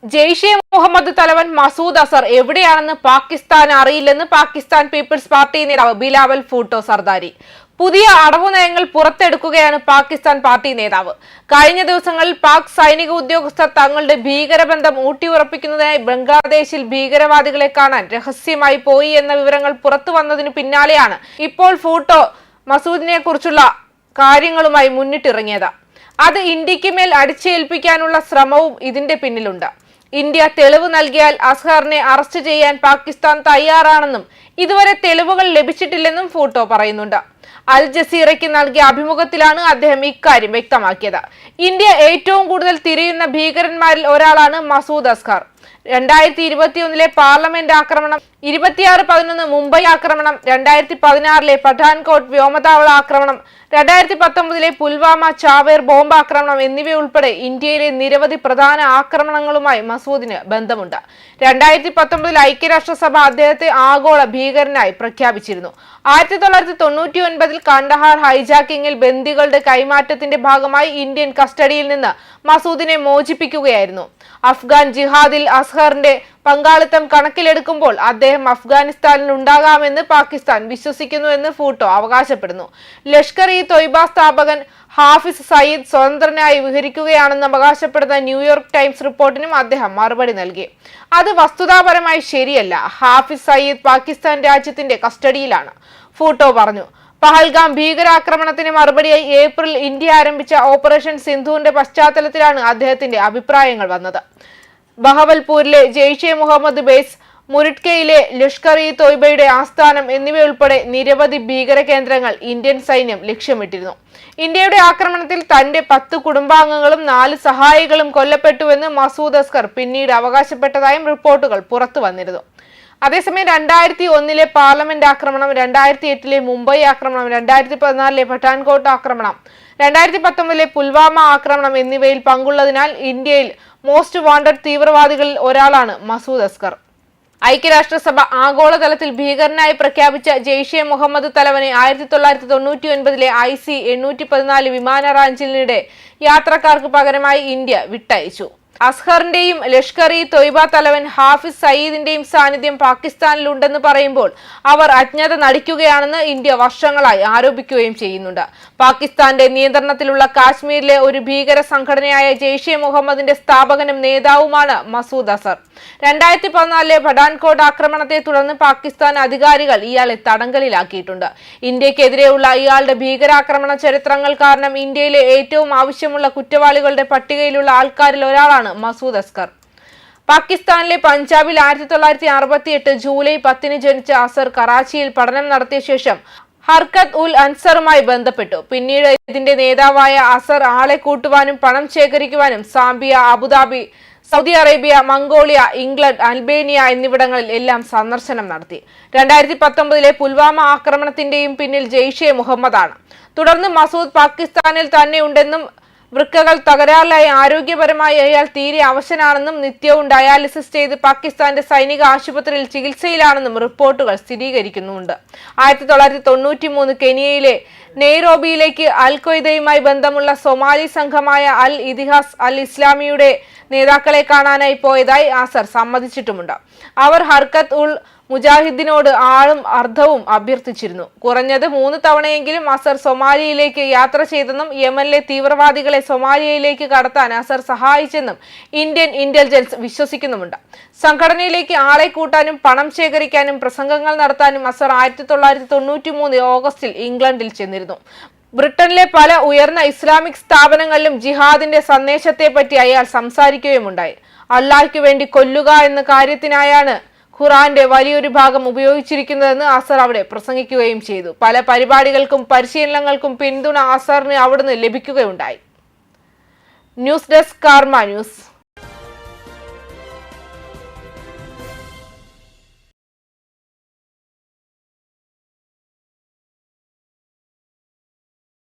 ജെയ്ഷെ മുഹമ്മദ് തലവൻ മസൂദ് അസർ എവിടെയാണെന്ന് പാകിസ്ഥാൻ അറിയില്ലെന്ന് പാകിസ്ഥാൻ പീപ്പിൾസ് പാർട്ടി നേതാവ് ബിലാവൽ ഭൂട്ടോ സർദാരി. പുതിയ അടവു നയങ്ങൾ പുറത്തെടുക്കുകയാണ് പാകിസ്ഥാൻ പാർട്ടി നേതാവ്. കഴിഞ്ഞ ദിവസങ്ങളിൽ പാക് സൈനിക ഉദ്യോഗസ്ഥർ തങ്ങളുടെ ഭീകരബന്ധം ഊട്ടിയുറപ്പിക്കുന്നതിനായി ബംഗ്ലാദേശിൽ ഭീകരവാദികളെ കാണാൻ രഹസ്യമായി പോയി എന്ന വിവരങ്ങൾ പുറത്തു വന്നതിനു പിന്നാലെയാണ് ഇപ്പോൾ ഭൂട്ടോ മസൂദിനെ കുറിച്ചുള്ള കാര്യങ്ങളുമായി മുന്നിട്ടിറങ്ങിയത്. അത് ഇന്ത്യക്ക് മേൽ അടിച്ചേൽപ്പിക്കാനുള്ള ശ്രമവും ഇതിന്റെ പിന്നിലുണ്ട്. ഇന്ത്യ തെളിവ് നൽകിയാൽ അസ്ഹറിനെ അറസ്റ്റ് ചെയ്യാൻ പാകിസ്ഥാൻ തയ്യാറാണെന്നും ഇതുവരെ തെളിവുകൾ ലഭിച്ചിട്ടില്ലെന്നും ഭൂട്ടോ പറയുന്നുണ്ട്. അൽ ജസീറയ്ക്ക് നൽകിയ അഭിമുഖത്തിലാണ് അദ്ദേഹം ഇക്കാര്യം വ്യക്തമാക്കിയത്. ഇന്ത്യ ഏറ്റവും കൂടുതൽ തിരയുന്ന ഭീകരന്മാരിൽ ഒരാളാണ് മസൂദ് അസ്ഹർ. 2021 പാർലമെന്റ് ആക്രമണം, 26/11 മുംബൈ ആക്രമണം, 2016 പഠാൻകോട്ട് വ്യോമതാവള ആക്രമണം, 2019 പുൽവാമ ചാവേർ ബോംബ് ആക്രമണം എന്നിവയുൾപ്പെടെ ഇന്ത്യയിലെ നിരവധി പ്രധാന ആക്രമണങ്ങളുമായി മസൂദിന് ബന്ധമുണ്ട്. 2019 ഐക്യരാഷ്ട്രസഭ അദ്ദേഹത്തെ ആഗോള ഭീകരനായി പ്രഖ്യാപിച്ചിരുന്നു. 1999 കണ്ടഹാർ ഹൈജാക്കിങ്ങിൽ ബന്ദികളുടെ കൈമാറ്റത്തിന്റെ ഭാഗമായി ഇന്ത്യൻ കസ്റ്റഡിയിൽ നിന്ന് മസൂദിനെ മോചിപ്പിക്കുകയായിരുന്നു. അഫ്ഗാൻ ജിഹാദിൽ അസ്ഹറിന്റെ പങ്കാളിത്തം കണക്കിലെടുക്കുമ്പോൾ അദ്ദേഹം അഫ്ഗാനിസ്ഥാനിൽ ഉണ്ടാകാമെന്ന് പാകിസ്ഥാൻ വിശ്വസിക്കുന്നുവെന്ന് ഭൂട്ടോ അവകാശപ്പെടുന്നു. ലഷ്കർ-ഇ-തൊയ്ബ സ്ഥാപകൻ ഹാഫിസ് സയ്യിദ് സ്വതന്ത്രനായി വിഹരിക്കുകയാണെന്ന് അവകാശപ്പെടുന്ന ന്യൂയോർക്ക് ടൈംസ് റിപ്പോർട്ടിനും അദ്ദേഹം മറുപടി നൽകി. അത് വസ്തുതാപരമായി ശരിയല്ല. ഹാഫിസ് സയ്യിദ് പാകിസ്ഥാൻ രാജ്യത്തിന്റെ കസ്റ്റഡിയിലാണ്, ഭൂട്ടോ പറഞ്ഞു. പഹൽഗാം ഭീകരാക്രമണത്തിന് മറുപടിയായി ഏപ്രിൽ ഇന്ത്യ ആരംഭിച്ച ഓപ്പറേഷൻ സിന്ധുവിന്റെ പശ്ചാത്തലത്തിലാണ് അദ്ദേഹത്തിന്റെ അഭിപ്രായങ്ങൾ വന്നത്. ബഹവൽപൂരിലെ ജെയ്ഷെ മുഹമ്മദ് ബേസ്, മുരിട്കയിലെ ലഷ്കർ-ഇ-തൊയ്ബയുടെ ആസ്ഥാനം എന്നിവയുൾപ്പെടെ നിരവധി ഭീകര കേന്ദ്രങ്ങൾ ഇന്ത്യൻ സൈന്യം ലക്ഷ്യമിട്ടിരുന്നു. ഇന്ത്യയുടെ ആക്രമണത്തിൽ തന്റെ 10 കുടുംബാംഗങ്ങളും 4 സഹായികളും കൊല്ലപ്പെട്ടുവെന്ന് മസൂദ് അസ്ഹർ പിന്നീട് അവകാശപ്പെട്ടതായും റിപ്പോർട്ടുകൾ പുറത്തു വന്നിരുന്നു. അതേസമയം 2001 പാർലമെന്റ് ആക്രമണം, 2008 മുംബൈ ആക്രമണം, 2014 പഠാൻകോട്ട് ആക്രമണം, 2019 പുൽവാമ ആക്രമണം എന്നിവയിൽ പങ്കുള്ളതിനാൽ ഇന്ത്യയിൽ മോസ്റ്റ് വാണ്ടഡ് തീവ്രവാദികളിൽ ഒരാളാണ് മസൂദ് അസ്ഹർ. ഐക്യരാഷ്ട്രസഭ ആഗോളതലത്തിൽ ഭീകരനായി പ്രഖ്യാപിച്ച ജെയ്ഷെ മുഹമ്മദ് തലവനെ 1999 IC-814 വിമാന റാഞ്ചലിനിടെ യാത്രക്കാർക്ക് പകരമായി ഇന്ത്യ വിട്ടയച്ചു. അസ്ഹറിന്റെയും ലഷ്കർ-ഇ-തൊയ്ബ തലവൻ ഹാഫിസ് സയ്യിദിന്റെയും സാന്നിധ്യം പാകിസ്ഥാനിലുണ്ടെന്ന് പറയുമ്പോൾ അവർ അജ്ഞത നടിക്കുകയാണെന്ന് ഇന്ത്യ വർഷങ്ങളായി ആരോപിക്കുകയും ചെയ്യുന്നുണ്ട്. പാകിസ്ഥാന്റെ നിയന്ത്രണത്തിലുള്ള കാശ്മീരിലെ ഒരു ഭീകര സംഘടനയായ ജെയ്ഷെ മുഹമ്മദിന്റെ സ്ഥാപകനും നേതാവുമാണ് മസൂദ് അസർ. 2014 പഠാൻകോട്ട് ആക്രമണത്തെ തുടർന്ന് പാകിസ്ഥാൻ അധികാരികൾ ഇയാളെ തടങ്കലിലാക്കിയിട്ടുണ്ട്. ഇന്ത്യക്കെതിരെയുള്ള ഇയാളുടെ ഭീകരാക്രമണ ചരിത്രങ്ങൾ കാരണം ഇന്ത്യയിലെ ഏറ്റവും ആവശ്യമുള്ള കുറ്റവാളികളുടെ പട്ടികയിലുള്ള ആൾക്കാരിൽ ഒരാളാണ് മസൂദ് അസ്ഹർ. പാകിസ്ഥാനിലെ പഞ്ചാബിൽ 1968 ജൂലൈ 10 ജനിച്ച അസർ കറാച്ചിയിൽ പഠനം നടത്തിയ ശേഷം ഹർക്കത്ത് ഉൽ അൻസറുമായി ബന്ധപ്പെട്ടു. പിന്നീട് ഇതിന്റെ നേതാവായ അസർ ആളെ കൂട്ടുവാനും പണം ശേഖരിക്കുവാനും Zambia, Abu Dhabi, Saudi Arabia, Mongolia, England, Albania എന്നിവിടങ്ങളിൽ എല്ലാം സന്ദർശനം നടത്തി. 2019 പുൽവാമ ആക്രമണത്തിന്റെയും പിന്നിൽ ജെയ്ഷെ മുഹമ്മദാണ്. തുടർന്ന് മസൂദ് പാകിസ്ഥാനിൽ തന്നെ ഉണ്ടെന്നും വൃക്കകൾ തകരാറിലായി ആരോഗ്യപരമായി അയാൾ തീരെ അവശനാണെന്നും നിത്യവും ഡയാലിസിസ് ചെയ്ത് പാകിസ്ഥാന്റെ സൈനിക ആശുപത്രിയിൽ ചികിത്സയിലാണെന്നും റിപ്പോർട്ടുകൾ സ്ഥിരീകരിക്കുന്നുണ്ട്. 1993 കെനിയയിലെ നെയ്റോബിയിലേക്ക് അൽ ഖ്വയ്ദയുമായി ബന്ധമുള്ള സൊമാലി സംഘമായ അൽ ഇതിഹാസ് അൽ ഇസ്ലാമിയുടെ നേതാക്കളെ കാണാനായി പോയതായി അസർ സമ്മതിച്ചിട്ടുമുണ്ട്. അവർ ഹർക്കത്ത് ഉൾ മുജാഹിദിനോട് ആളും അർദ്ധവും അഭ്യർത്ഥിച്ചിരുന്നു. കുറഞ്ഞത് 3 തവണയെങ്കിലും അസർ സൊമാലിയയിലേക്ക് യാത്ര ചെയ്തെന്നും യമനിലെ തീവ്രവാദികളെ സൊമാലിയയിലേക്ക് കടത്താൻ അസർ സഹായിച്ചെന്നും ഇന്ത്യൻ ഇന്റലിജൻസ് വിശ്വസിക്കുന്നുമുണ്ട്. സംഘടനയിലേക്ക് ആളെ കൂട്ടാനും പണം ശേഖരിക്കാനും പ്രസംഗങ്ങൾ നടത്താനും അസർ 1993 ഓഗസ്റ്റിൽ ഇംഗ്ലണ്ടിൽ ചെന്നിരുന്നു. ബ്രിട്ടനിലെ പല ഉയർന്ന ഇസ്ലാമിക് സ്ഥാപനങ്ങളിലും ജിഹാദിന്റെ സന്ദേശത്തെപ്പറ്റി അയാൾ സംസാരിക്കുകയുമുണ്ടായി. അള്ളാഹ്ക്ക് വേണ്ടി കൊല്ലുക എന്ന കാര്യത്തിനായാണ് ഖുറാന്റെ വലിയൊരു ഭാഗം ഉപയോഗിച്ചിരിക്കുന്നതെന്ന് അസർ അവിടെ പ്രസംഗിക്കുകയും ചെയ്തു. പല പരിപാടികൾക്കും പരിശീലനങ്ങൾക്കും പിന്തുണ അസറിന് അവിടുന്ന് ലഭിക്കുകയുണ്ടായി. News desk karma news.